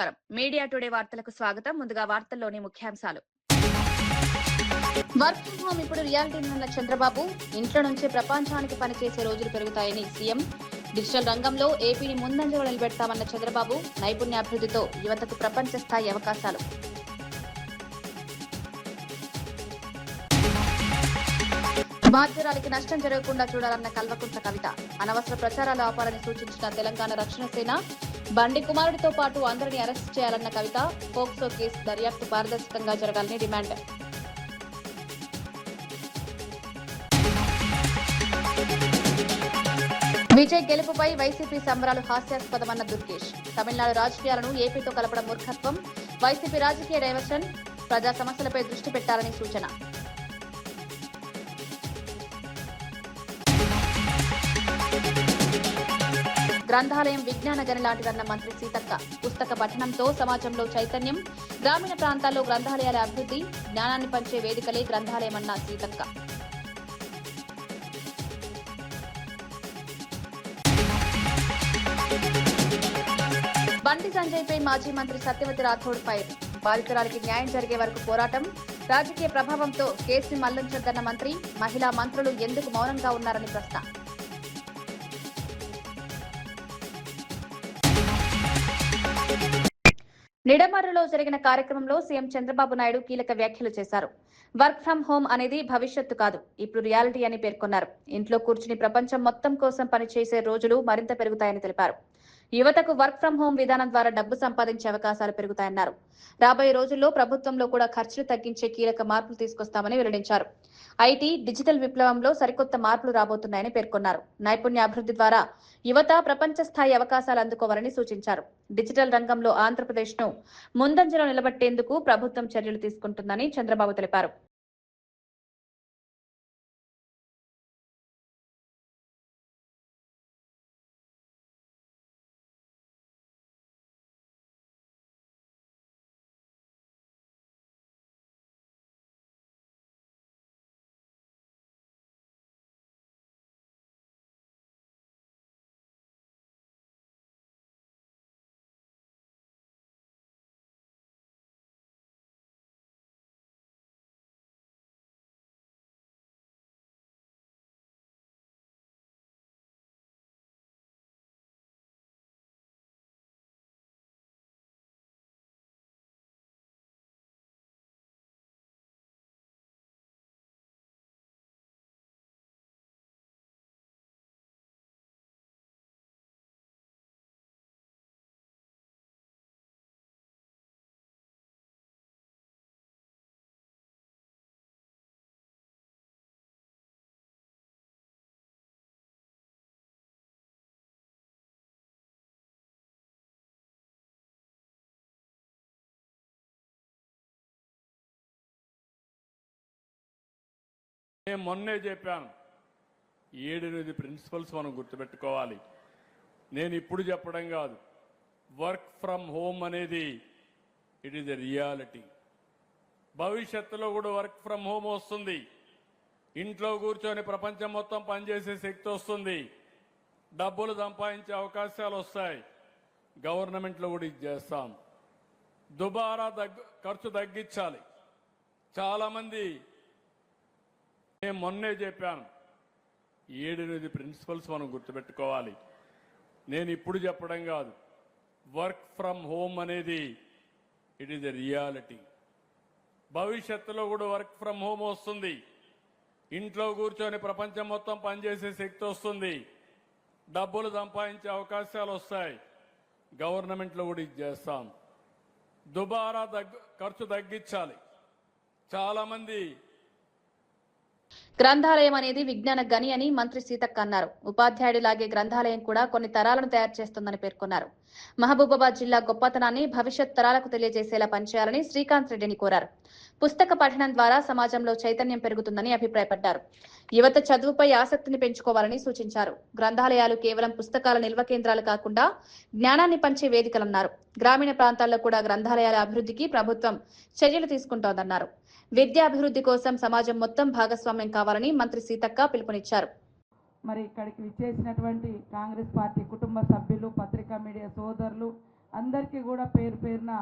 నమస్కారం. Media today వార్తలకు స్వాగతం. ముందుగా వార్తల్లోని ముఖ్యాంశాలు. వర్క్ ఫ్రం హోమ్ ఇప్పుడు రియాలిటీ ఉన్న చంద్రబాబు ఇంట్లో నుంచే ప్రపంచానికి పనిచేసే రోజులు పెరుగుతాయని సీఎం. డిజిటల్ రంగంలో ఏపీని ముందంజలో నిలబెడతామన్న చంద్రబాబు. నైపుణ్యాభివృద్ధితో యువతకు ప్రపంచ స్థాయి అవకాశాలు. బాధ్యురాలికి నష్టం జరగకుండా చూడాలన్న కల్వకుంట్ల కవిత. అనవసర ప్రచారాలు ఆపాలని సూచించిన తెలంగాణ రక్షణ సేన. బండి కుమారుడితో పాటు అందరినీ అరెస్ట్ చేయాలన్న కవిత. పోక్సో కేసు దర్యాప్తు పారదర్శకంగా జరగాలని డిమాండ్. విజయ్ గెలుపుపై వైసీపీ సంబరాలు హాస్యాస్పదమన్న దుర్గేష్. తమిళనాడు రాజకీయాలను ఏపీతో కలపడం మూర్ఖత్వం. వైసీపీ రాజకీయ డైవర్షన్. ప్రజా సమస్యలపై దృష్టి పెట్టాలని సూచన. గ్రంథాలయం విజ్ఞాన గని లాంటిదన్న మంత్రి సీతక్క. పుస్తక పఠనంతో సమాజంలో చైతన్యం. గ్రామీణ ప్రాంతాల్లో గ్రంథాలయాల అభివృద్ధి. జ్ఞానాన్ని పంచే వేదికలే గ్రంథాలయమన్న సీతక్క. బండి సంజయ్పై మాజీ మంత్రి సత్యవతి రాథోడ్ ఫైర్. బాధితురాలికి న్యాయం జరిగే వరకు పోరాటం. రాజకీయ ప్రభావంతో కేసుని మళ్లించొద్దన్న మంత్రి. మహిళా మంత్రులు ఎందుకు మౌనంగా ఉన్నారని ప్రశ్న. నిడమర్రులో జరిగిన కార్యక్రమంలో సీఎం చంద్రబాబు నాయుడు కీలక వ్యాఖ్యలు చేశారు. వర్క్ ఫ్రం హోమ్ అనేది భవిష్యత్తు కాదు, ఇప్పుడు రియాలిటీ అని పేర్కొన్నారు. ఇంట్లో కూర్చుని ప్రపంచం మొత్తం కోసం పనిచేసే రోజులు మరింత పెరుగుతాయని తెలిపారు. యువతకు వర్క్ ఫ్రం హోమ్ విధానం ద్వారా డబ్బు సంపాదించే అవకాశాలు పెరుగుతాయన్నారు. రాబోయే రోజుల్లో ప్రభుత్వంలో కూడా ఖర్చులు తగ్గించే కీలక మార్పులు తీసుకొస్తామని వెల్లడించారు. ఐటీ, డిజిటల్ విప్లవంలో సరికొత్త మార్పులు రాబోతున్నాయని పేర్కొన్నారు. నైపుణ్యాభివృద్ధి ద్వారా యువత ప్రపంచ స్థాయి అవకాశాలు అందుకోవాలని సూచించారు. డిజిటల్ రంగంలో ఆంధ్రప్రదేశ్ ను ముందంజలో నిలబెట్టేందుకు ప్రభుత్వం చర్యలు తీసుకుంటుందని చంద్రబాబు తెలిపారు. నేను మొన్నే చెప్పాను, 7-8 ప్రిన్సిపల్స్ మనం గుర్తుపెట్టుకోవాలి. నేను ఇప్పుడు చెప్పడం కాదు. వర్క్ ఫ్రమ్ హోమ్ అనేది ఇట్ ఈజ్ ఎ రియాలిటీ. భవిష్యత్తులో కూడా వర్క్ ఫ్రమ్ హోమ్ వస్తుంది. ఇంట్లో కూర్చొని ప్రపంచం మొత్తం పనిచేసే శక్తి వస్తుంది. డబ్బులు సంపాదించే అవకాశాలు వస్తాయి. గవర్నమెంట్లో కూడా ఇది చేస్తాం. దుబారా ఖర్చు తగ్గించాలి. చాలామంది నేను మొన్నే చెప్పాను, 7-8 ప్రిన్సిపల్స్ మనం గుర్తుపెట్టుకోవాలి. నేను ఇప్పుడు చెప్పడం కాదు. వర్క్ ఫ్రమ్ హోమ్ అనేది ఇట్ ఈజ్ ఎ రియాలిటీ. భవిష్యత్తులో కూడా వర్క్ ఫ్రమ్ హోమ్ వస్తుంది. ఇంట్లో కూర్చొని ప్రపంచం మొత్తం పనిచేసే శక్తి వస్తుంది. డబ్బులు సంపాదించే అవకాశాలు వస్తాయి. గవర్నమెంట్లో కూడా ఇది చేస్తాం. దుబారా ఖర్చు తగ్గించాలి. చాలామంది గ్రంథాలయం అనేది విజ్ఞాన గని అని మంత్రి సీతక్క అన్నారు. ఉపాధ్యాయుడిలాగే గ్రంథాలయం కూడా కొన్ని తరాలను తయారు చేస్తుందని పేర్కొన్నారు. మహబూబాబాద్ జిల్లా గొప్పతనాన్ని భవిష్యత్ తరాలకు తెలియజేసేలా పనిచేయాలని శ్రీకాంత్ రెడ్డిని కోరారు. పుస్తక పఠనం ద్వారా సమాజంలో చైతన్యం పెరుగుతుందని అభిప్రాయపడ్డారు. యువత చదువుపై ఆసక్తిని పెంచుకోవాలని సూచించారు. గ్రంథాలయాలు కేవలం పుస్తకాల నిల్వ కేంద్రాలు కాకుండా జ్ఞానాన్ని పంచే వేదికలన్నారు. గ్రామీణ ప్రాంతాల్లో కూడా గ్రంథాలయాల అభివృద్ధికి ప్రభుత్వం చర్యలు తీసుకుంటోందన్నారు. విద్యాభివృద్ధి కోసం సమాజం మొత్తం భాగస్వామ్యం కావాలని మంత్రి సీతక్క పిలుపునిచ్చారు. మరి ఇక్కడికి విచ్చేసినటువంటి కాంగ్రెస్ పార్టీ కుటుంబ సభ్యులు, పత్రికా మీడియా సోదరులు, అందరికీ కూడా పేరు పేరున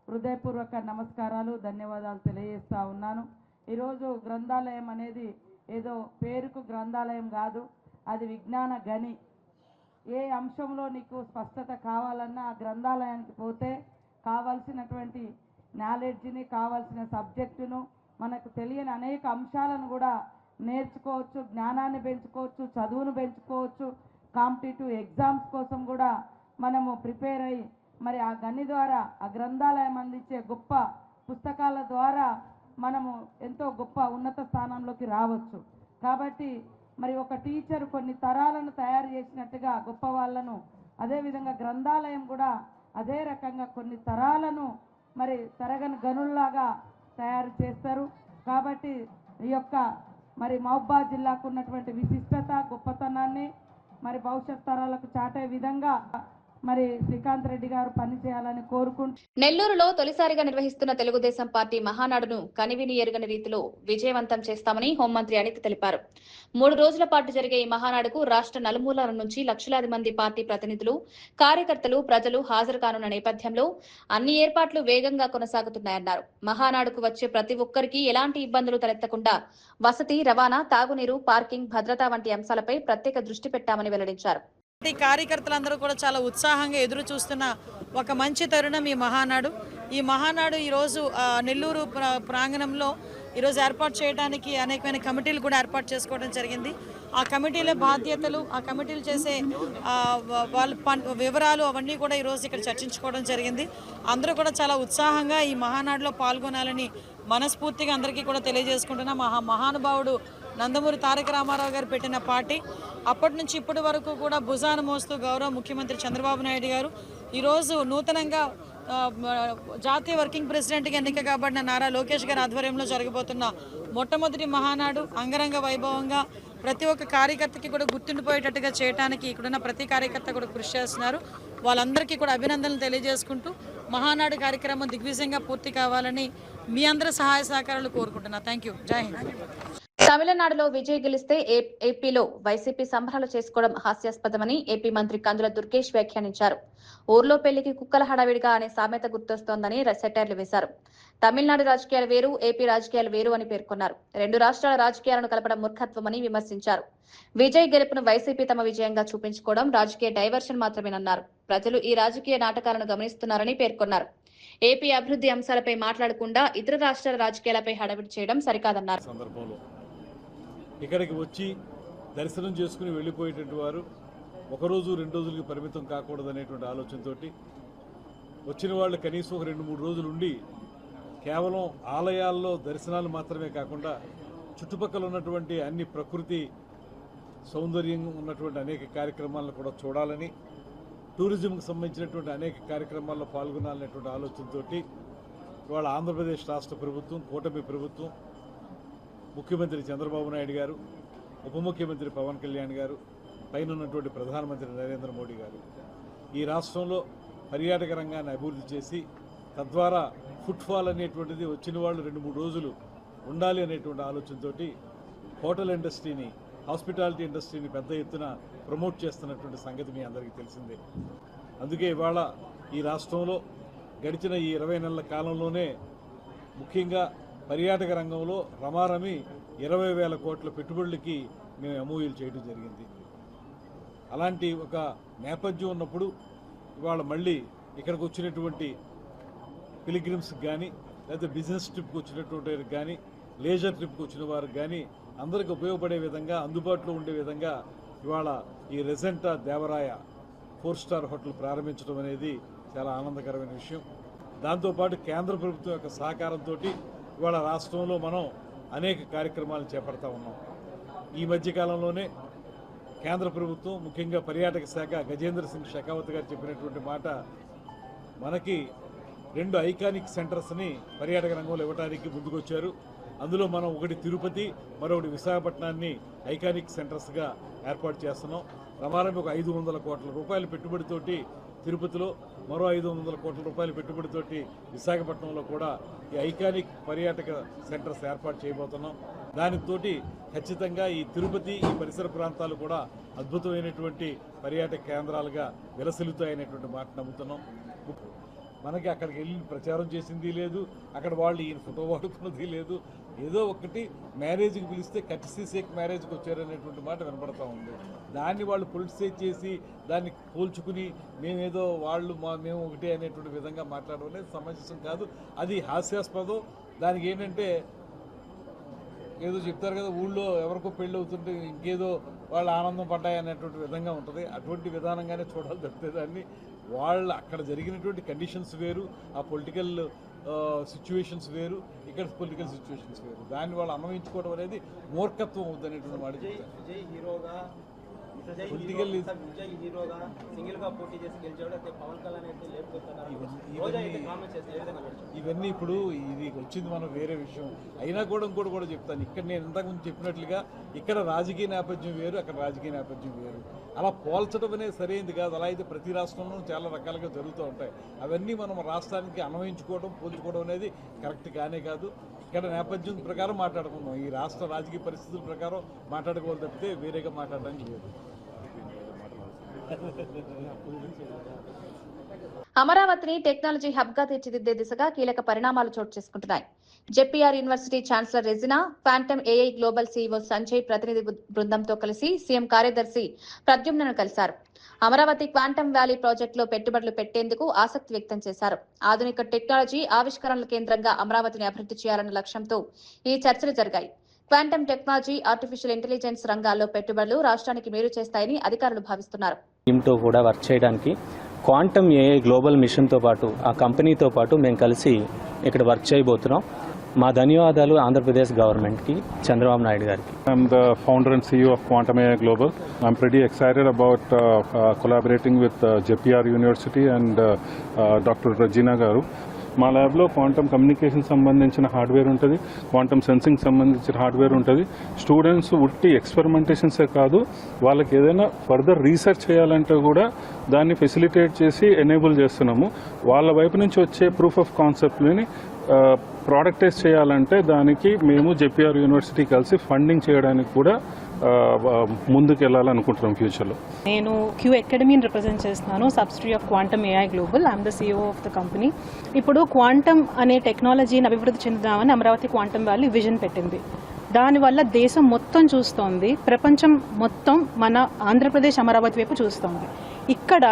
హృదయపూర్వక నమస్కారాలు, ధన్యవాదాలు తెలియజేస్తూ ఉన్నాను. ఈరోజు గ్రంథాలయం అనేది ఏదో పేరుకు గ్రంథాలయం కాదు, అది విజ్ఞాన గని. ఏ అంశంలో నీకు స్పష్టత కావాలన్నా ఆ గ్రంథాలయానికి పోతే కావాల్సినటువంటి నాలెడ్జ్ని, కావాల్సిన సబ్జెక్టును, మనకు తెలియని అనేక అంశాలను కూడా నేర్చుకోవచ్చు, జ్ఞానాన్ని పెంచుకోవచ్చు, చదువును పెంచుకోవచ్చు. కాంపిటేటివ్ ఎగ్జామ్స్ కోసం కూడా మనము ప్రిపేర్ అయ్యి మరి ఆ గని ద్వారా, ఆ గ్రంథాలయం అందించే గొప్ప పుస్తకాల ద్వారా మనము ఎంతో గొప్ప ఉన్నత స్థానంలోకి రావచ్చు. కాబట్టి మరి ఒక టీచర్ కొన్ని తరాలను తయారు చేసినట్టుగా గొప్ప వాళ్ళను, అదేవిధంగా గ్రంథాలయం కూడా అదే రకంగా కొన్ని తరాలను మరి తరగని గనుల్లాగా తయారు చేస్తారు. కాబట్టి ఈ యొక్క మరి మహబూబాబాద్ జిల్లాకు ఉన్నటువంటి విశిష్టత, గొప్పతనాన్ని మరి భవిష్యత్ తరాలకు చాటే విధంగా మరి శ్రీకాంత్ రెడ్డి గారు పనిచేయాలని కోరుకుంటూ నెల్లూరులో తొలిసారిగా నిర్వహిస్తున్న తెలుగుదేశం పార్టీ మహానాడును కనివిని ఎరుగని రీతిలో విజయవంతం చేస్తామని హోంమంత్రి అనిత తెలిపారు. 3 రోజుల పాటు జరిగే ఈ మహానాడుకు రాష్ట్ర నలుమూలల నుంచి లక్షలాది మంది పార్టీ ప్రతినిధులు, కార్యకర్తలు, ప్రజలు హాజరు కానున్న నేపథ్యంలో అన్ని ఏర్పాట్లు వేగంగా కొనసాగుతున్నాయన్నారు. మహానాడుకు వచ్చే ప్రతి ఒక్కరికి ఎలాంటి ఇబ్బందులు తలెత్తకుండా వసతి, రవాణా, తాగునీరు, పార్కింగ్, భద్రత వంటి అంశాలపై ప్రత్యేక దృష్టి పెట్టామని వెల్లడించారు. కార్యకర్తలందరూ కూడా చాలా ఉత్సాహంగా ఎదురు చూస్తున్న ఒక మంచి తరుణం ఈ మహానాడు. ఈ మహానాడు ఈరోజు నెల్లూరు ప్రాంగణంలో ఈరోజు ఏర్పాటు చేయడానికి అనేకమైన కమిటీలు కూడా ఏర్పాటు చేసుకోవడం జరిగింది. ఆ కమిటీల బాధ్యతలు, ఆ కమిటీలు చేసే వాళ్ళ వివరాలు అవన్నీ కూడా ఈరోజు ఇక్కడ చర్చించుకోవడం జరిగింది. అందరూ కూడా చాలా ఉత్సాహంగా ఈ మహానాడులో పాల్గొనాలని మనస్ఫూర్తిగా అందరికీ కూడా తెలియజేసుకుంటున్నాం. మహానుభావుడు నందమూరి తారక రామారావు గారు పెట్టిన పార్టీ అప్పటి నుంచి ఇప్పటి వరకు కూడా భుజాన మోస్తూ గౌరవ ముఖ్యమంత్రి చంద్రబాబు నాయుడు గారు ఈరోజు నూతనంగా జాతీయ వర్కింగ్ ప్రెసిడెంట్గా ఎన్నిక కాబడిన నారా లోకేష్ గారి ఆధ్వర్యంలో జరగబోతున్న మొట్టమొదటి మహానాడు అంగరంగ వైభవంగా ప్రతి ఒక్క కార్యకర్తకి కూడా గుర్తుండిపోయేటట్టుగా చేయడానికి ఇక్కడున్న ప్రతి కార్యకర్త కూడా కృషి చేస్తున్నారు. వాళ్ళందరికీ కూడా అభినందనలు తెలియజేసుకుంటూ మహానాడు కార్యక్రమం దిగ్విజయంగా పూర్తి కావాలని మీ అందరి సహాయ సహకారాలు కోరుకుంటున్నా. Thank you. జై హింద్. తమిళనాడులో విజయ్ గెలిస్తే ఏపీలో వైసీపీ సంబరాలు చేసుకోవడం హాస్యాస్పదమని ఏపీ మంత్రి కందుల దుర్గేష్ వ్యాఖ్యానించారు. ఊర్లో పెళ్లికి కుక్కల హడావిడిగా అనే సామెత గుర్తొస్తోందని సెటైర్లు వేశారు. తమిళనాడు రాజకీయాలు వేరు, ఏపీ రాజకీయాలు వేరు అని పేర్కొన్నారు. 2 రాష్ట్రాల రాజకీయాలను కలపడం మూర్ఖత్వమని విమర్శించారు. విజయ్ గెలుపును వైసీపీ తమ విజయంగా చూపించుకోవడం రాజకీయ డైవర్షన్ మాత్రమేనన్నారు. ప్రజలు ఈ రాజకీయ నాటకాలను గమనిస్తున్నారని పేర్కొన్నారు. ఏపీ అభివృద్ధి అంశాలపై మాట్లాడకుండా ఇతర రాష్ట్రాల రాజకీయాలపై హడావిడి చేయడం సరికాదన్నారు. ఇక్కడికి వచ్చి దర్శనం చేసుకుని వెళ్ళిపోయేటువంటి వారు 1 రోజు 2 రోజులకి పరిమితం కాకూడదనేటువంటి ఆలోచనతో వచ్చిన వాళ్ళు కనీసం 2-3 రోజులు ఉండి కేవలం ఆలయాల్లో దర్శనాలు మాత్రమే కాకుండా చుట్టుపక్కల ఉన్నటువంటి అన్ని ప్రకృతి సౌందర్యం ఉన్నటువంటి అనేక కార్యక్రమాలను కూడా చూడాలని, టూరిజంకి సంబంధించినటువంటి అనేక కార్యక్రమాల్లో పాల్గొనాలనేటువంటి ఆలోచనతో ఇవాళ ఆంధ్రప్రదేశ్ రాష్ట్ర ప్రభుత్వం, కూటమి ప్రభుత్వం, ముఖ్యమంత్రి చంద్రబాబు నాయుడు గారు, ఉప ముఖ్యమంత్రి పవన్ కళ్యాణ్ గారు, పైన ఉన్నటువంటి ప్రధానమంత్రి నరేంద్ర మోడీ గారు ఈ రాష్ట్రంలో పర్యాటక రంగాన్ని అభివృద్ధి చేసి తద్వారా ఫుట్ఫాల్ అనేటువంటిది వచ్చిన వాళ్ళు 2-3 రోజులు ఉండాలి అనేటువంటి ఆలోచనతో హోటల్ ఇండస్ట్రీని, హాస్పిటాలిటీ ఇండస్ట్రీని పెద్ద ఎత్తున ప్రమోట్ చేస్తున్నటువంటి సంగతి మీ అందరికీ తెలిసిందే. అందుకే ఇవాళ ఈ రాష్ట్రంలో గడిచిన ఈ 20 నెలల కాలంలోనే ముఖ్యంగా పర్యాటక రంగంలో రమారమి 20,000 కోట్ల పెట్టుబడులకి మేము ఎంఓయూలు చేయడం జరిగింది. అలాంటి ఒక నేపథ్యం ఉన్నప్పుడు ఇవాళ మళ్ళీ ఇక్కడికి వచ్చినటువంటి పిలిగ్రిమ్స్కి కానీ, లేదా బిజినెస్ ట్రిప్కి వచ్చినటువంటి కానీ, లేజర్ ట్రిప్కి వచ్చిన వారికి కానీ అందరికి ఉపయోగపడే విధంగా, అందుబాటులో ఉండే విధంగా ఇవాళ ఈ రెజెంటా దేవరాయ 4-స్టార్ హోటల్ ప్రారంభించడం అనేది చాలా ఆనందకరమైన విషయం. దాంతోపాటు కేంద్ర ప్రభుత్వం యొక్క సహకారంతో ఇవాళ రాష్ట్రంలో మనం అనేక కార్యక్రమాలు చేపడతా ఉన్నాం. ఈ మధ్యకాలంలోనే కేంద్ర ప్రభుత్వం, ముఖ్యంగా పర్యాటక శాఖ గజేంద్ర సింగ్ షెకావత్ గారు చెప్పినటువంటి మాట, మనకి 2 ఐకానిక్ సెంటర్స్ని పర్యాటక రంగంలో ఇవ్వడానికి ముందుకొచ్చారు. అందులో మనం ఒకటి తిరుపతి, మరొకటి విశాఖపట్నాన్ని ఐకానిక్ సెంటర్స్గా ఏర్పాటు చేస్తున్నాం. రమారమి ఒక 500 కోట్ల రూపాయల పెట్టుబడితోటి తిరుపతిలో, మరో 500 కోట్ల రూపాయల పెట్టుబడితోటి విశాఖపట్నంలో కూడా ఈ ఐకానిక్ పర్యాటక సెంటర్స్ ఏర్పాటు చేయబోతున్నాం. దానితోటి ఖచ్చితంగా ఈ తిరుపతి, ఈ పరిసర ప్రాంతాలు కూడా అద్భుతమైనటువంటి పర్యాటక కేంద్రాలుగా విలసిల్లుతాయనేటువంటి మాట నమ్ముతున్నాం. మనకి అక్కడికి వెళ్ళి ప్రచారం చేసింది లేదు, అక్కడ వాళ్ళు ఈయన ఫోటో వాడుకున్నది లేదు. ఏదో ఒకటి మ్యారేజ్కి పిలిస్తే కట్సి సేక్ మ్యారేజ్కి వచ్చారనేటువంటి మాట వినపడతా ఉంది. దాన్ని వాళ్ళు పొలిటిసైజ్ చేసి దాన్ని పోల్చుకుని మేమేదో వాళ్ళు మేము ఒకటే అనేటువంటి విధంగా మాట్లాడడం అనేది సమంజసం కాదు. అది హాస్యాస్పదం. దానికి ఏంటంటే ఏదో చెప్తారు కదా, ఊళ్ళో ఎవరికో పెళ్ళి అవుతుంటే ఇంకేదో వాళ్ళు ఆనందం పడ్డాయి అనేటువంటి విధంగా ఉంటుంది. అటువంటి విధానంగానే చూడాలి తప్పితే దాన్ని వాళ్ళు అక్కడ జరిగినటువంటి కండిషన్స్ వేరు, ఆ పొలిటికల్ సిచ్యువేషన్స్ వేరు, ఇక్కడ పొలిటికల్ సిచ్యువేషన్స్ వేరు. దాన్ని వాళ్ళు అన్వయించుకోవడం అనేది మూర్ఖత్వం అవుతుంది అనేటువంటి మాట చెప్తారు. పొలిటికల్ ఇవన్నీ ఇప్పుడు ఇది వచ్చింది మనం వేరే విషయం అయినా కూడా ఇంకోటి కూడా చెప్తాను. ఇక్కడ నేను ఇంతకుముందు చెప్పినట్లుగా ఇక్కడ రాజకీయ నేపథ్యం వేరు, అక్కడ రాజకీయ నేపథ్యం వేరు. అలా పోల్చడం అనేది సరైనది కాదు. అలా అయితే ప్రతి రాష్ట్రంలోనూ చాలా రకాలుగా జరుగుతూ ఉంటాయి. అవన్నీ మనం రాష్ట్రానికి అన్వయించుకోవడం, పోల్చుకోవడం అనేది కరెక్ట్ కానే కాదు. ఇక్కడ నేపథ్యం ప్రకారం మాట్లాడుకున్నాం, ఈ రాష్ట్ర రాజకీయ పరిస్థితుల ప్రకారం మాట్లాడుకోవాలి తప్పితే వేరేగా మాట్లాడడానికి లేదు. అమరావతిని టెక్నాలజీ హబ్ గా తీర్చిదిద్దే దిశగా కీలక పరిణామాలు చోటు చేసుకుంటున్నాయి. JPR university chancellor Regina, phantom AI global CEO Sanjay ప్రతినిధి బృందంతో కలిసి సీఎం కార్యదర్శి ప్రద్యుమ్నను కలిశారు. అమరావతి క్వాంటమ్ వ్యాలీ ప్రాజెక్టులో పెట్టుబడులు పెట్టేందుకు ఆసక్తి వ్యక్తం చేశారు. ఆధునిక టెక్నాలజీ ఆవిష్కరణల కేంద్రంగా అమరావతిని అభివృద్ధి చేయాలన్న లక్ష్యంతో ఈ చర్చలు జరిగాయి. క్వాంటమ్ టెక్నాలజీ, ఆర్టిఫిషియల్ ఇంటెలిజెన్స్ రంగాల్లో పెట్టుబడులు రాష్ట్రానికి మేలు చేస్తాయని అధికారులు భావిస్తున్నారు. టీంతో కూడా వర్క్ చేయడానికి క్వాంటమ్ ఏఐ గ్లోబల్ మిషన్తో పాటు ఆ కంపెనీతో పాటు మేము కలిసి ఇక్కడ వర్క్ చేయబోతున్నాం. మా ధన్యవాదాలు ఆంధ్రప్రదేశ్ గవర్నమెంట్కి, చంద్రబాబు నాయుడు గారికి. I'm the founder and CEO of Quantum AI Global. I'm pretty excited about collaborating with JPR University and Dr. Regina Garu. మా ల్యాబ్లో క్వాంటమ్ కమ్యూనికేషన్ సంబంధించిన హార్డ్వేర్ ఉంటుంది, క్వాంటమ్ సెన్సింగ్ సంబంధించిన హార్డ్వేర్ ఉంటుంది. స్టూడెంట్స్ ఉట్టి ఎక్స్పెరిమెంటేషన్సే కాదు, వాళ్ళకి ఏదైనా ఫర్దర్ రీసెర్చ్ చేయాలంటే కూడా దాన్ని ఫెసిలిటేట్ చేసి ఎనేబుల్ చేస్తున్నాము. వాళ్ళ వైపు నుంచి వచ్చే ప్రూఫ్ ఆఫ్ కాన్సెప్ట్ని ప్రోడక్టైజ్ చేయాలంటే దానికి మేము జెపిఆర్ యూనివర్సిటీ కలిసి ఫండింగ్ చేయడానికి కూడా ముందుకు వెళ్ళాలనుకుంటున్నాం ఫ్యూచర్లో. నేను క్యూ అకాడమీని రిప్రజెంట్ చేస్తున్నాను, subsidiary of quantum AI global. I'm the CEO of the company. ఇప్పుడు క్వాంటమ్ అనే టెక్నాలజీని అభివృద్ధి చెందుదామని అమరావతి క్వాంటమ్ వ్యాలీ విజన్ పెట్టింది. దానివల్ల దేశం మొత్తం చూస్తోంది, ప్రపంచం మొత్తం మన ఆంధ్రప్రదేశ్ అమరావతి వైపు చూస్తోంది. ఇక్కడ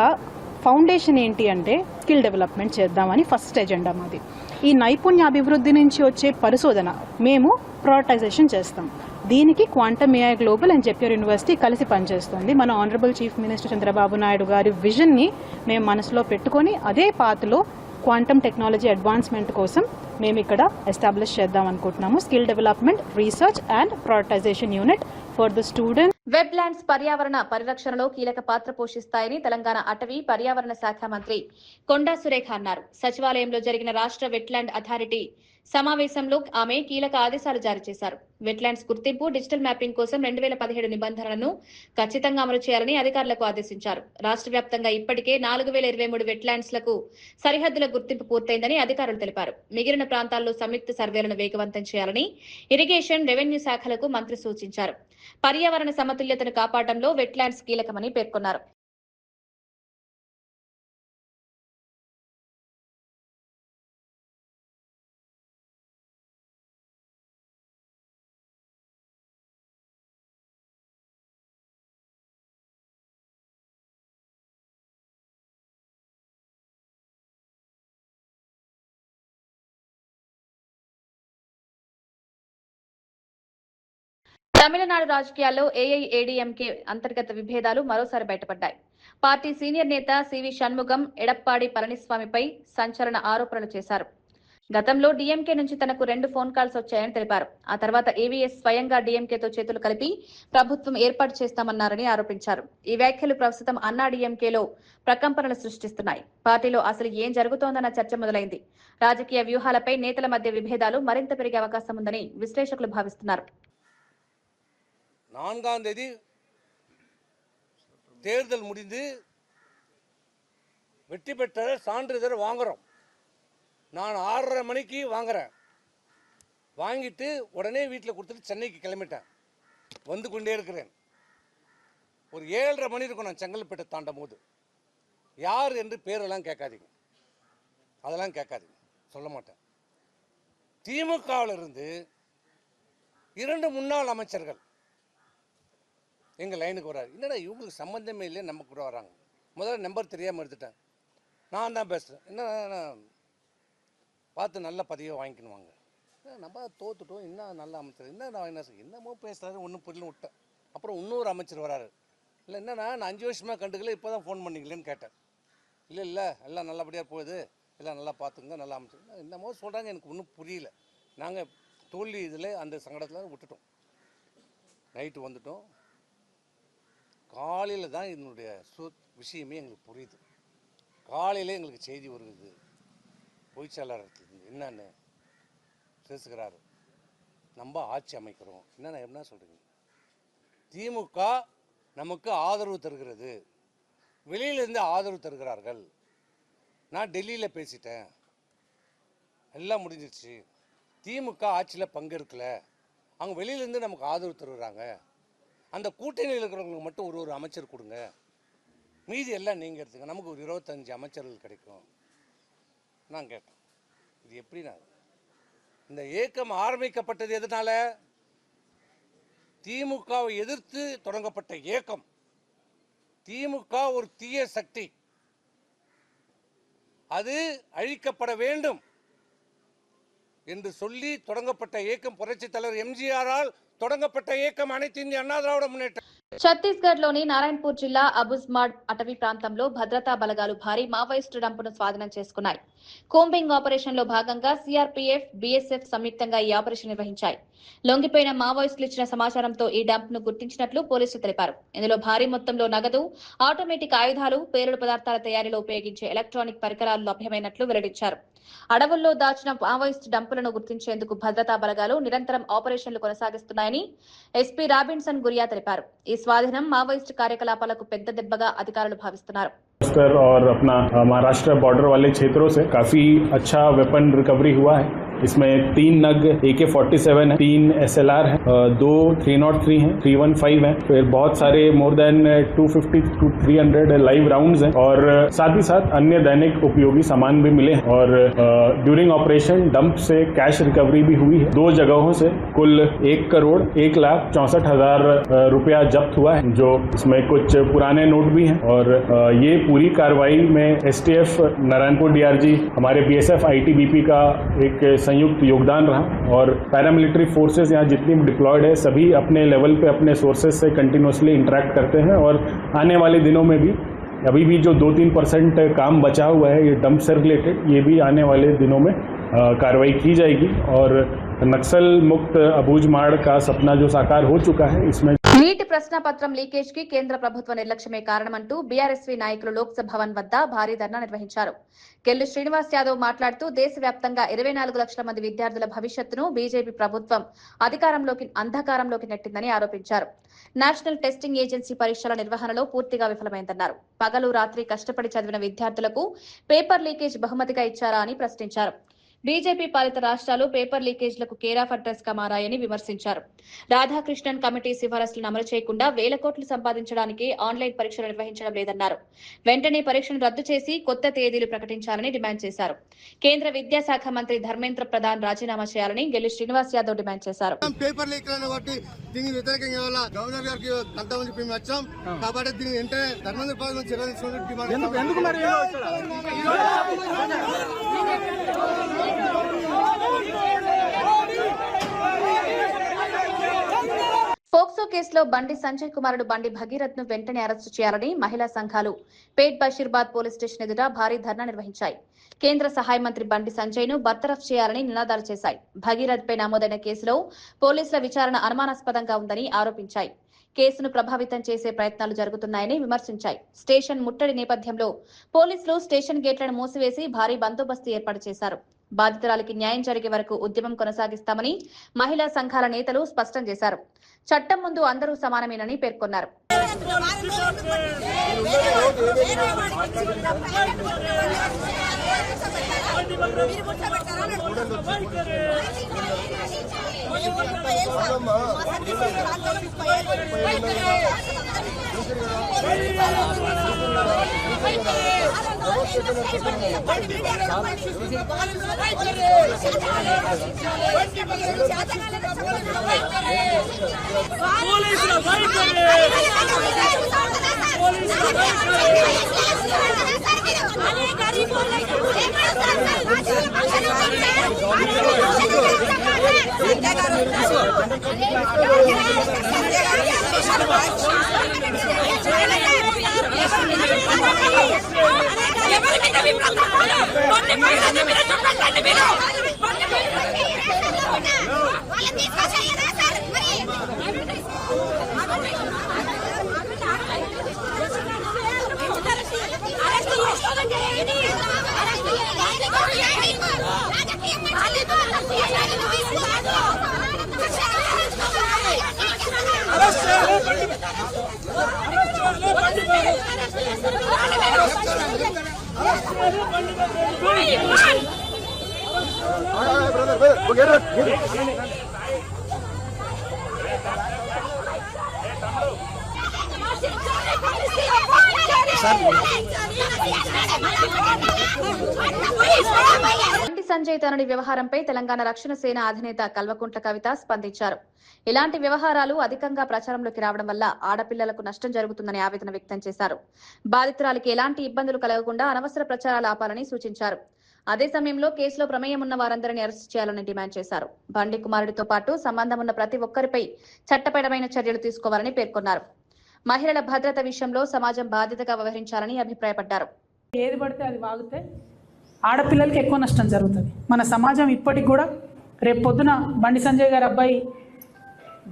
ఫౌండేషన్ ఏంటి అంటే స్కిల్ డెవలప్మెంట్ చేద్దామని ఫస్ట్ ఎజెండా మాది. ఈ నైపుణ్య అభివృద్ధి నుంచి వచ్చే పరిశోధన మేము ప్రయారిటైజేషన్ చేస్తాం. దీనికి quantum AI global and JPR university కలిసి పనిచేస్తుంది. మన honourable chief minister Chandrababu Naidu garu విజన్ని మేము మనసులో పెట్టుకొని అదే పాత్లో క్వాంటమ్ టెక్నాలజీ అడ్వాన్స్మెంట్ కోసం మేము ఇక్కడ ఎస్టాబ్లిష్ చేద్దాం అనుకుంటున్నాము. Skill development, research and prioritisation unit for the students. Web lands పర్యావరణ పరిరక్షణలో కీలక పాత్ర పోషిస్తాయని తెలంగాణ అటవీ పర్యావరణ శాఖ మంత్రి కొండా సురేఖ అన్నారు. సచివాలయంలో జరిగిన రాష్ట్ర వెట్లాండ్ అథారిటీ సమావేశంలో ఆమె కీలక ఆదేశాలు జారీ చేశారు. వెట్లాండ్స్ గుర్తింపు, డిజిటల్ మ్యాపింగ్ కోసం 2017 నిబంధనలను ఖచ్చితంగా అమలు చేయాలని అధికారులకు ఆదేశించారు. రాష్ట్ర వ్యాప్తంగా ఇప్పటికే 4023 వెట్లాండ్స్ లకు సరిహద్దుల గుర్తింపు పూర్తయిందని అధికారులు తెలిపారు. మిగిలిన ప్రాంతాల్లో సంయుక్త సర్వేలను వేగవంతం చేయాలని ఇరిగేషన్, రెవెన్యూ శాఖలకు మంత్రి సూచించారు. పర్యావరణ సమతుల్యతను కాపాడడంలో వెట్లాండ్స్ కీలకమని పేర్కొన్నారు. తమిళనాడు రాజకీయాల్లో ఏఐఏడీఎంకే అంతర్గత విభేదాలు మరోసారి బయటపడ్డాయి. పార్టీ సీనియర్ నేత సివి షణ్ముగం ఎడప్పాడి పళనిస్వామిపై సంచలన ఆరోపణలు చేశారు. గతంలో డీఎంకే నుంచి తనకు 2 ఫోన్ కాల్స్ వచ్చాయని తెలిపారు. ఆ తర్వాత ఏవీఎస్ స్వయంగా డీఎంకేతో చేతులు కలిపి ప్రభుత్వం ఏర్పాటు చేస్తామన్నారని ఆరోపించారు. ఈ వ్యాఖ్యలు ప్రస్తుతం అన్నా డీఎంకేలో ప్రకంపనలు సృష్టిస్తున్నాయి. పార్టీలో అసలు ఏం జరుగుతోందన్న చర్చ మొదలైంది. రాజకీయ వ్యూహాలపై నేతల మధ్య విభేదాలు మరింత పెరిగే అవకాశం ఉందని విశ్లేషకులు భావిస్తున్నారు. 4ஆம் தேதி தேர்தல் முடிந்து வெற்றி பெற்ற சான்றிதழ் வாங்குறோம். நான் 6:30 மணிக்கு வாங்குறேன். வாங்கிட்டு உடனே வீட்டில் கொடுத்துட்டு சென்னைக்கு கிளம்பிட்டேன். வந்து கொண்டே இருக்கிறேன். ஒரு 7:30 மணி இருக்கும் நான் செங்கல்பேட்டை தாண்டும் போது. யார் என்று பேரெல்லாம் கேட்காதீங்க. அதெல்லாம் கேட்காது, சொல்ல மாட்டேன். திமுகவில் இருந்து 2 முன்னாள் அமைச்சர்கள் எங்கள் லைனுக்கு வராரு. என்னடா இவங்களுக்கு சம்மந்தமே இல்லை, நம்ம கூட வராங்க. முதல்ல நம்பர் தெரியாமல் எடுத்துட்டேன். நான் தான் பேசுகிறேன். என்ன பார்த்து நல்ல பதவியை வாங்கிக்கணுவாங்க. நம்ம தோத்துட்டோம், என்ன நல்ல அமைச்சர், என்னமோ பேசுகிறாரு, ஒன்றும் புரியல விட்டேன். அப்புறம் இன்னொரு அமைச்சர் வராரு. இல்லை என்னன்னா நான் 5 வருஷமாக கண்டுக்கல, இப்போ தான் ஃபோன் பண்ணிங்களேன்னு கேட்டேன். இல்லை எல்லாம் நல்லபடியாக போகுது, எல்லாம் நல்லா பார்த்துங்க, நல்லா அமைச்சர் என்னமோ சொல்கிறாங்க, எனக்கு ஒன்றும் புரியல. நாங்கள் தோல்வி இதில் அந்த சங்கடத்தில் விட்டுட்டோம். நைட்டு வந்துட்டோம். காலையில் தான் என்னுடைய விஷயமே எங்களுக்கு புரியுது. காலையில் எங்களுக்கு செய்தி வருது, பொய்ச்சாளர் என்னன்னு பேசுகிறாரு, நம்ம ஆட்சி அமைக்கிறோம். என்ன சொல்கிறீங்க? திமுக நமக்கு ஆதரவு தருகிறது, வெளியிலிருந்து ஆதரவு தருகிறார்கள். நான் டெல்லியில் பேசிட்டேன், எல்லாம் முடிஞ்சிருச்சு. திமுக ஆட்சியில் பங்கெடுக்கல, அவங்க வெளியிலேருந்து நமக்கு ஆதரவு தருகிறாங்க. அந்த கூட்டணியில் இருக்கிறவங்களுக்கு மட்டும் ஒரு அமைச்சர் கொடுங்க, மீதி எல்லாம் நீங்கள் எடுத்துங்க, நமக்கு ஒரு 25 அமைச்சர்கள் கிடைக்கும். நான் கேட்டேன், இது எப்படின்னா, இந்த இயக்கம் ஆரம்பிக்கப்பட்டது எதனால? திமுகவை எதிர்த்து தொடங்கப்பட்ட இயக்கம். திமுக ஒரு தீய சக்தி, அது அழிக்கப்பட வேண்டும் என்று சொல்லி தொடங்கப்பட்ட இயக்கம். புரட்சித் தலைவர் எம்ஜிஆரால் தொடங்கப்பட்ட இயக்கம் அனைத்து இந்திய அண்ணா திராவிட முன்னேற்ற. ఛత్తీస్గఢ్లోని నారాయణపూర్ జిల్లా అబుజ్మాడ్ అటవీ ప్రాంతంలో భద్రతా బలగాలు భారీ మావోయిస్టు డంపును స్వాధీనం చేసుకున్నాయి. కోంబింగ్ ఆపరేషన్ లో భాగంగా సిఆర్పీఎఫ్, బీఎస్ఎఫ్ సంయుక్తంగా ఈ ఆపరేషన్ నిర్వహించాయి. లొంగిపోయిన మావోయిస్టులు ఇచ్చిన సమాచారంతో ఈ డంప్ ను గుర్తించినట్లు పోలీసులు తెలిపారు. ఇందులో భారీ మొత్తంలో నగదు, ఆటోమేటిక్ ఆయుధాలు, పేలుడు పదార్థాల తయారీలో ఉపయోగించే ఎలక్ట్రానిక్ పరికరాలు లభ్యమైనట్లు వెల్లడించారు. అడవుల్లో దాచిన మావోయిస్టు డంపులను గుర్తించేందుకు భద్రతా బలగాలు నిరంతరం ఆపరేషన్లు కొనసాగిస్తున్నాయని ఎస్పీ రాబిన్సన్ గురియా తెలిపారు. ఈ స్వాధీనం మావోయిస్టు కార్యకలాపాలకు పెద్ద దెబ్బగా అధికారులు భావిస్తున్నారు. और अपना महाराष्ट्र बॉर्डर वाले क्षेत्रों से काफी अच्छा वेपन रिकवरी हुआ है. इसमें 3 नग AK-47 है, 3 SLR है, 2 303 हैं, 315 है, फिर बहुत सारे more than 250 to 300 live rounds हैं और साथ ही साथ अन्य दैनिक उपयोगी सामान भी मिले हैं. और ड्यूरिंग ऑपरेशन डंप से कैश रिकवरी भी हुई है. 2 जगहों से कुल 1,64,64,000 रुपया जब्त हुआ है, जो इसमें कुछ पुराने नोट भी हैं. और ये पूरी कार्रवाई में STF, नारायणपुर DRG, हमारे BSF ITBP का एक संयुक्त योगदान रहा. और पैरामिलिट्री फोर्सेस यहाँ जितनी भी डिप्लॉयड है, सभी अपने लेवल पे अपने सोर्सेज से कंटिन्यूसली इंटरेक्ट करते हैं. और आने वाले दिनों में भी अभी भी जो 2-3% काम बचा हुआ है ये डंप से रिलेटेड, ये भी आने वाले दिनों में कार्रवाई की जाएगी. और नक्सल मुक्त अबूझमाड़ का सपना जो साकार हो चुका है, इसमें నీటి ప్రశ్నపత్రం లీకేజ్ కి కేంద్ర ప్రభుత్వ నిర్లక్ష్యమే కారణమంటూ బీఆర్ఎస్వీ నాయకులు లోక్సభ భవన్ వద్ద భారీ ధర్నా నిర్వహించారు. కెల్లి శ్రీనివాస్ యాదవ్ మాట్లాడుతూ దేశవ్యాప్తంగా 24 లక్షల మంది విద్యార్థుల భవిష్యత్తును బీజేపీ ప్రభుత్వం అంధకారంలోకి నెట్టిందని ఆరోపించారు. నేషనల్ టెస్టింగ్ ఏజెన్సీ పరీక్షల నిర్వహణలో పూర్తిగా విఫలమైందన్నారు. పగలు రాత్రి కష్టపడి చదివిన విద్యార్థులకు పేపర్ లీకేజ్ బహుమతిగా ఇచ్చారా అని ప్రశ్నించారు. బీజేపీ పాలిత రాష్ట్రాలు పేపర్ లీకేజ్లకు కేర్ ఆఫ్ అడ్రస్ గా మారాయని విమర్శించారు. రాధాకృష్ణన్ కమిటీ సిఫారసులను అమలు చేయకుండా 1,000 కోట్లు సంపాదించడానికి ఆన్లైన్ పరీక్షలు నిర్వహించడం లేదన్నారు. వెంటనే పరీక్షను రద్దు చేసి కొత్త తేదీలు ప్రకటించాలని డిమాండ్ చేశారు. కేంద్ర విద్యాశాఖ మంత్రి ధర్మేంద్ర ప్రధాన్ రాజీనామా చేయాలని గెల్లి శ్రీనివాస్ యాదవ్ డిమాండ్ చేశారు. పేపర్ లీక్ కాబట్టి దీనికి వ్యతిరేకంగా గవర్నర్ గారికి అంతమంది మేము వచ్చాం కాబట్టి దీన్ని వెంటనే ధర్మేంద్ర ప్రధాన్ చర్య తీసుకుని డిమాండ్. పోక్సో కేసులో బండి సంజయ్ కుమారుడు బండి భగీరథ్ ను వెంటనే అరెస్టు చేయాలని మహిళా సంఘాలు పేట్ బషీర్బాద్ పోలీస్ స్టేషన్ ఎదుట భారీ ధర్నా నిర్వహించాయి. కేంద్ర సహాయ మంత్రి బండి సంజయ్ ను బర్తరఫ్ చేయాలని నినాదాలు చేశాయి. భగీరథ్ పై నమోదైన కేసులో పోలీసుల విచారణ అనుమానాస్పదంగా ఉందని ఆరోపించాయి. కేసును ప్రభావితం చేసే ప్రయత్నాలు జరుగుతున్నాయని విమర్శించాయి. స్టేషన్ ముట్టడి నేపథ్యంలో పోలీసులు స్టేషన్ గేట్లను మూసివేసి భారీ బందోబస్తు ఏర్పాటు చేశారు. బాధితురాలికి న్యాయం జరిగే వరకు ఉద్యమం కొనసాగిస్తామని మహిళా సంఘాల నేతలు స్పష్టం చేశారు. చట్టం ముందు అందరూ సమానమేనని పేర్కొన్నారు. బండి సంజయ్ తనని వ్యవహారంపై తెలంగాణ రక్షణ సేన అధినేత కల్వకుంట్ల కవిత స్పందించారు. ఇలాంటి వ్యవహారాలు అధికంగా ప్రచారంలోకి రావడం వల్ల ఆడపిల్లలకు నష్టం జరుగుతుందని ఆవేదన వ్యక్తం చేశారు. బాధితురాలికి ఎలాంటి ఇబ్బందులు కలగకుండా అనవసర ప్రచారాలు ఆపాలని సూచించారు. అదే సమయంలో కేసులో ప్రమేయం ఉన్న వారందరినీ అరెస్ట్ చేయాలని డిమాండ్ చేశారు. బండి కుమారుడితో పాటు సంబంధం ఉన్న ప్రతి ఒక్కరిపై చట్టపరమైన చర్యలు తీసుకోవాలని పేర్కొన్నారు. మహిళల భద్రత విషయంలో సమాజం బాధ్యతగా వ్యవహరించాలని అభిప్రాయపడ్డారు. ఏది పడితే అది వాగితే ఆడపిల్లలకి ఎక్కువ నష్టం జరుగుతుంది. మన సమాజం ఇప్పటికి కూడా రేపు పొద్దున బండి సంజయ్ గారి అబ్బాయి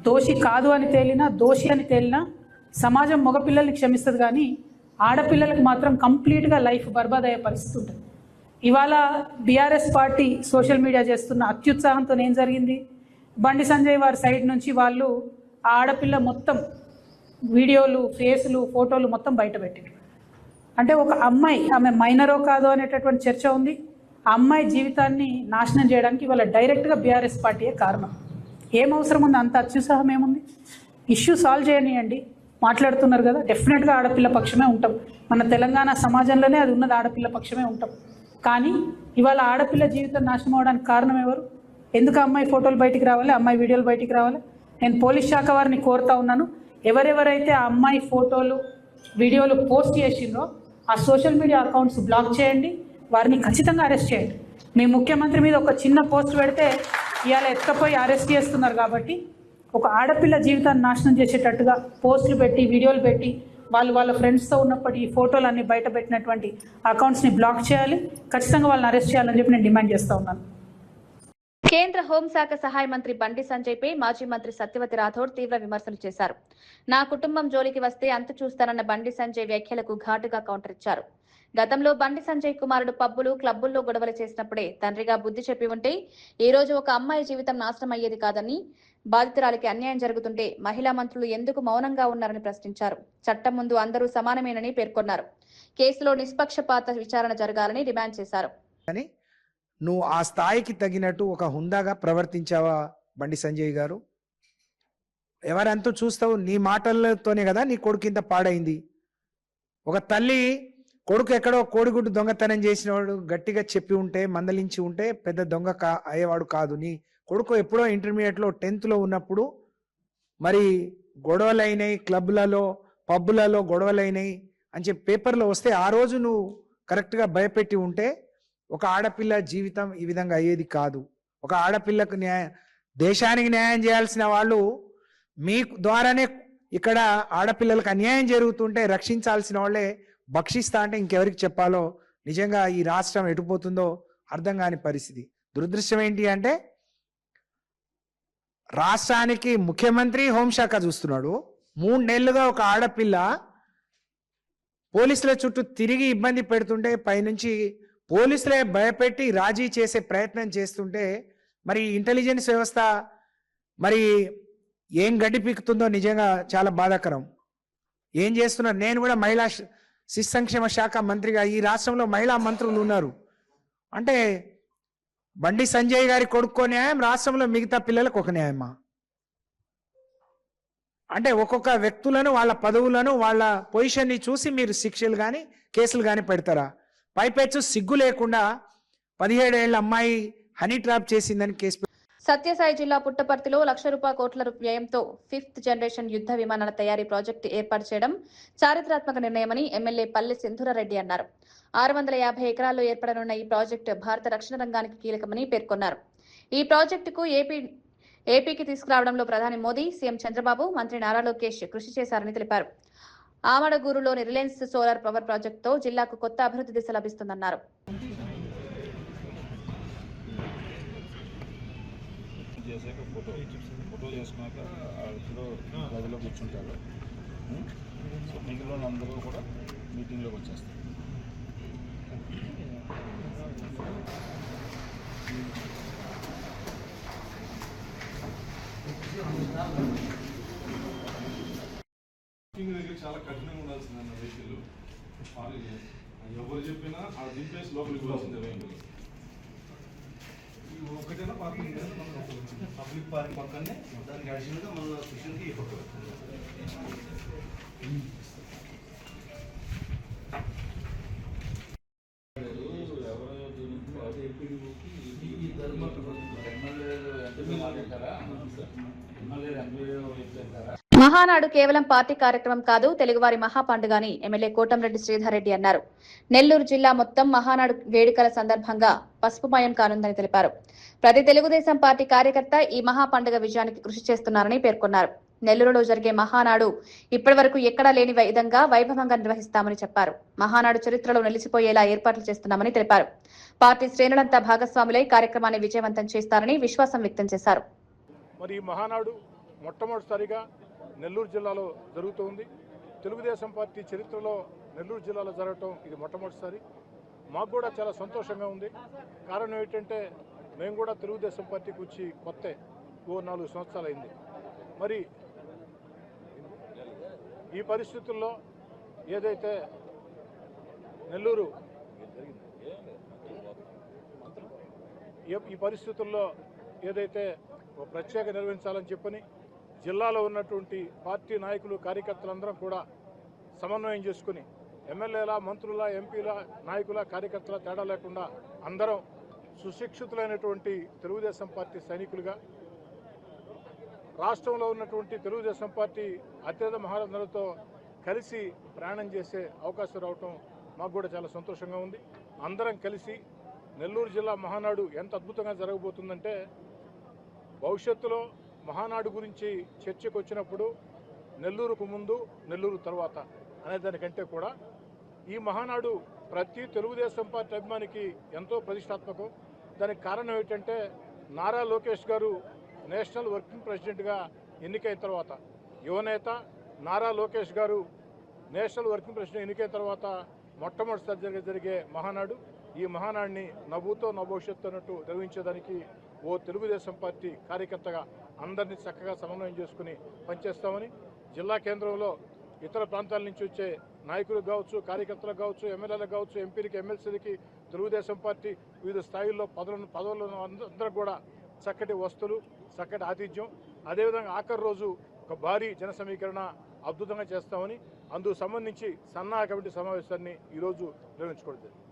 దోషి కాదు అని తేలినా, దోషి అని తేలినా సమాజం మగపిల్లల్ని క్షమిస్తుంది, కానీ ఆడపిల్లలకు మాత్రం కంప్లీట్గా లైఫ్ బర్బాద్ అయ్యే పరిస్థితి ఉంటుంది. ఇవాళ బీఆర్ఎస్ పార్టీ సోషల్ మీడియా చేస్తున్న అత్యుత్సాహంతో ఏం జరిగింది, బండి సంజయ్ వారి సైడ్ నుంచి వాళ్ళు ఆ ఆడపిల్ల మొత్తం వీడియోలు, ఫేసులు, ఫోటోలు మొత్తం బయట పెట్టారు. అంటే ఒక అమ్మాయి, ఆమె మైనరో కాదో అనేటటువంటి చర్చ ఉంది. ఆ అమ్మాయి జీవితాన్ని నాశనం చేయడానికి ఇవాళ డైరెక్ట్గా బీఆర్ఎస్ పార్టీయే కారణం. ఏం అవసరం ఉంది, అంత అత్యుత్సాహం ఏముంది? ఇష్యూ సాల్వ్ చేయనియండి. మాట్లాడుతున్నారు కదా, డెఫినెట్గా ఆడపిల్ల పక్షమే ఉంటాం. మన తెలంగాణ సమాజంలోనే అది ఉన్నది, ఆడపిల్ల పక్షమే ఉంటాం. కానీ ఇవాళ ఆడపిల్ల జీవితం నాశనం అవడానికి కారణం ఎవరు? ఎందుకు అమ్మాయి ఫోటోలు బయటికి రావాలి, అమ్మాయి వీడియోలు బయటికి రావాలి? నేను పోలీస్ శాఖ వారిని కోరుతా ఉన్నాను, ఎవరెవరైతే ఆ అమ్మాయి ఫోటోలు, వీడియోలు పోస్ట్ చేసిండ్రో ఆ సోషల్ మీడియా అకౌంట్స్ బ్లాక్ చేయండి, వారిని ఖచ్చితంగా అరెస్ట్ చేయండి. మీ ముఖ్యమంత్రి మీద ఒక చిన్న పోస్ట్ పెడితే ఇవాళ ఎత్తుకపోయి అరెస్ట్ చేస్తున్నారు. కాబట్టి ఒక ఆడపిల్ల జీవితాన్ని నాశనం చేసేటట్టుగా పోస్టులు పెట్టి, వీడియోలు పెట్టి, వాళ్ళ ఫ్రెండ్స్తో ఉన్నప్పటి ఈ ఫోటోలు అన్ని బయట పెట్టినటువంటి అకౌంట్స్ని బ్లాక్ చేయాలి, ఖచ్చితంగా వాళ్ళని అరెస్ట్ చేయాలని చెప్పి నేను డిమాండ్ చేస్తూ ఉన్నాను. కేంద్ర హోంశాఖ సహాయ మంత్రి బండి సంజయ్ పై మాజీ మంత్రి సత్యవతి రాథోడ్ తీవ్ర విమర్శలు చేశారు. నా కుటుంబం జోలికి వస్తే అంతు చూస్తానన్న బండి సంజయ్ వ్యాఖ్యలకు ఘాటుగా కౌంటర్ ఇచ్చారు. గతంలో బండి సంజయ్ కుమారుడు పబ్బులు, క్లబ్బుల్లో గొడవలు చేసినప్పుడే తండ్రిగా బుద్ధి చెప్పి ఉంటే ఈ రోజు ఒక అమ్మాయి జీవితం నాశనం అయ్యేది కాదని, బాధితురాలికి అన్యాయం జరుగుతుంటే మహిళా మంత్రులు ఎందుకు మౌనంగా ఉన్నారని ప్రశ్నించారు. చట్టం ముందు అందరూ సమానమేనని పేర్కొన్నారు. కేసులో నిష్పక్షపాత విచారణ జరగాలని డిమాండ్ చేశారు. నువ్వు ఆ స్థాయికి తగినట్టు ఒక హుందాగా ప్రవర్తించావా బండి సంజయ్ గారు? ఎవరంతా చూస్తావు, నీ మాటలతోనే కదా నీ కొడుకు ఇంత పాడైంది. ఒక తల్లి కొడుకు ఎక్కడో కోడిగుడ్డు దొంగతనం చేసినవాడు గట్టిగా చెప్పి ఉంటే, మందలించి ఉంటే పెద్ద దొంగ అయ్యేవాడు కాదు. నీ కొడుకు ఎప్పుడో ఇంటర్మీడియట్లో 10th ఉన్నప్పుడు మరి గొడవలైనాయి, క్లబ్లలో పబ్బులలో గొడవలైనాయి అని చెప్పి పేపర్లో వస్తే ఆ రోజు నువ్వు కరెక్ట్గా భయపెట్టి ఉంటే ఒక ఆడపిల్ల జీవితం ఈ విధంగా అయ్యేది కాదు. ఒక ఆడపిల్లకు దేశానికి న్యాయం చేయాల్సిన వాళ్ళు మీ ద్వారానే ఇక్కడ ఆడపిల్లలకు అన్యాయం జరుగుతుంటే రక్షించాల్సిన వాళ్ళే భక్షిస్తా అంటే ఇంకెవరికి చెప్పాలో నిజంగా ఈ రాష్ట్రం ఎటుపోతుందో అర్థం కాని పరిస్థితి. దురదృష్టం ఏంటి అంటే రాష్ట్రానికి ముఖ్యమంత్రి హోంశాఖ చూస్తున్నాడు. 3 నెలలుగా ఒక ఆడపిల్ల పోలీసుల చుట్టూ తిరిగి ఇబ్బంది పెడుతుంటే పైనుంచి పోలీసులే భయపెట్టి రాజీ చేసే ప్రయత్నం చేస్తుంటే మరి ఇంటెలిజెన్స్ వ్యవస్థ మరి ఏం గడ్డి పీకుతుందో నిజంగా చాలా బాధాకరం. ఏం చేస్తున్నారు? నేను కూడా మహిళా శిశు సంక్షేమ శాఖ మంత్రిగా ఈ రాష్ట్రంలో మహిళా మంత్రులు ఉన్నారు. అంటే బండి సంజయ్ గారి కొడుకో న్యాయం, రాష్ట్రంలో మిగతా పిల్లలకు ఒక న్యాయమా? అంటే ఒక్కొక్క వ్యక్తులను, వాళ్ళ పదవులను, వాళ్ళ పొజిషన్ని చూసి మీరు శిక్షలు కానీ కేసులు కానీ పెడతారా? పైపెచ్చు సిగ్గు లేకుండా 17 ఏళ్ల అమ్మాయి హనీ ట్రాప్ చేసిందని కేసు. సత్యసాయి జిల్లా పుట్టపర్తిలో ₹1,00,00,000 వ్యయంతో 5th జనరేషన్ యుద్ధ విమానాల తయారీ ప్రాజెక్టు ఏర్పాటు చేయడం చారిత్రాత్మక నిర్ణయమని ఎమ్మెల్యే పల్లె సింధూరారెడ్డి అన్నారు. 650 ఎకరాల్లో ఏర్పడనున్న ఈ ప్రాజెక్టు భారత రక్షణ రంగానికి కీలకమని పేర్కొన్నారు. ఈ ప్రాజెక్టుకు ఏపీకి తీసుకురావడంలో ప్రధాని మోదీ, సీఎం చంద్రబాబు, మంత్రి నారా లోకేష్ కృషి చేశారని తెలిపారు. ఆమడగూరులోని రిలయన్స్ సోలార్ పవర్ ప్రాజెక్టుతో జిల్లాకు కొత్త అభివృద్ధి దిశ లభిస్తుందన్నారు. చేసాక ఫోటో చేసుకున్నాక ఇప్పుడు గదిలో కూర్చుంటారు. సో మిగిలిన అందరూ కూడా మీటింగ్లోకి వచ్చేస్తారు. చాలా కఠినంగా ఉండాల్సింది అన్న వెహికల్ ఎవరు చెప్పినా ఆ దింపేసి లోపలికి వెళ్ళాల్సిందే వెహికల్. ఒకటేనా పార్కింగ్ పబ్లిక్ పార్క్ పక్కనే దానికి అడిషనల్గా మన స్టేషన్కి ఈ పక్క మహానాడు కేవలం పార్టీ కార్యక్రమం కాదు, తెలుగువారి మహాపండుగ అని ఎమ్మెల్యే కోటంరెడ్డి శ్రీధర్ రెడ్డి అన్నారు. నెల్లూరు జిల్లా మొత్తం మహానాడు వేడుకల సందర్భంగా పసుపుమయం కానుందని తెలిపారు. ప్రతి తెలుగుదేశం పార్టీ కార్యకర్త ఈ మహాపండుగ విజయానికి కృషి చేస్తున్నారని పేర్కొన్నారు. నెల్లూరులో జరిగే మహానాడు ఇప్పటివరకు ఎక్కడా లేని విధంగా వైభవంగా నిర్వహిస్తామని చెప్పారు. మహానాడు చరిత్రలో నిలిచిపోయేలా ఏర్పాట్లు చేస్తున్నామని తెలిపారు. పార్టీ శ్రేణులంతా భాగస్వాములై కార్యక్రమాన్ని విజయవంతం చేస్తారని విశ్వాసం వ్యక్తం చేశారు. మరి ఈ మహానాడు మొట్టమొదటిసారిగా నెల్లూరు జిల్లాలో జరుగుతోంది. తెలుగుదేశం పార్టీ చరిత్రలో నెల్లూరు జిల్లాలో జరగటం ఇది మొట్టమొదటిసారి. మాకు కూడా చాలా సంతోషంగా ఉంది. కారణం ఏంటంటే మేము కూడా తెలుగుదేశం పార్టీకి వచ్చి కొత్త 4 సంవత్సరాలు అయింది. మరి ఈ పరిస్థితుల్లో ఏదైతే నెల్లూరు ఈ పరిస్థితుల్లో ఏదైతే ప్రత్యేక నిర్వహించాలని చెప్పని జిల్లాలో ఉన్నటువంటి పార్టీ నాయకులు, కార్యకర్తలందరం కూడా సమన్వయం చేసుకుని ఎమ్మెల్యేల, మంత్రుల, ఎంపీల, నాయకుల, కార్యకర్తల తేడా లేకుండా అందరం సుశిక్షితులైనటువంటి తెలుగుదేశం పార్టీ సైనికులుగా రాష్ట్రంలో ఉన్నటువంటి తెలుగుదేశం పార్టీ అత్యధిక మహారథులతో కలిసి ప్రయాణం చేసే అవకాశం రావటం మాకు కూడా చాలా సంతోషంగా ఉంది. అందరం కలిసి నెల్లూరు జిల్లా మహానాడు ఎంత అద్భుతంగా జరగబోతుందంటే భవిష్యత్తులో మహానాడు గురించి చర్చకు వచ్చినప్పుడు నెల్లూరుకు ముందు, నెల్లూరు తర్వాత అనే దానికంటే కూడా ఈ మహానాడు ప్రతి తెలుగుదేశం పార్టీ అభిమానికి ఎంతో ప్రతిష్టాత్మకం. దానికి కారణం ఏంటంటే నారా లోకేష్ గారు నేషనల్ వర్కింగ్ ప్రెసిడెంట్గా ఎన్నికైన తర్వాత, యువనేత నారా లోకేష్ గారు నేషనల్ వర్కింగ్ ప్రెసిడెంట్ ఎన్నికైన తర్వాత మొట్టమొదటిసారి జరిగే మహానాడు. ఈ మహానాడిని నవ్వుతో నభవిష్యత్తు అన్నట్టు నిర్వహించేదానికి ఓ తెలుగుదేశం పార్టీ కార్యకర్తగా అందరినీ చక్కగా సమన్వయం చేసుకుని పనిచేస్తామని, జిల్లా కేంద్రంలో ఇతర ప్రాంతాల నుంచి వచ్చే నాయకులకు కావచ్చు, కార్యకర్తలకు కావచ్చు, ఎమ్మెల్యేలకు కావచ్చు, ఎంపీలకి, ఎమ్మెల్సీలకి తెలుగుదేశం పార్టీ వివిధ స్థాయిల్లో పదవులు అందరూ కూడా చక్కటి వస్తువులు, చక్కటి ఆతిథ్యం, అదేవిధంగా ఆఖరి రోజు ఒక భారీ జన సమీకరణ అద్భుతంగా చేస్తామని, అందుకు సంబంధించి సన్నాహ కమిటీ సమావేశాన్ని ఈరోజు నిర్వహించుకోవడం జరిగింది.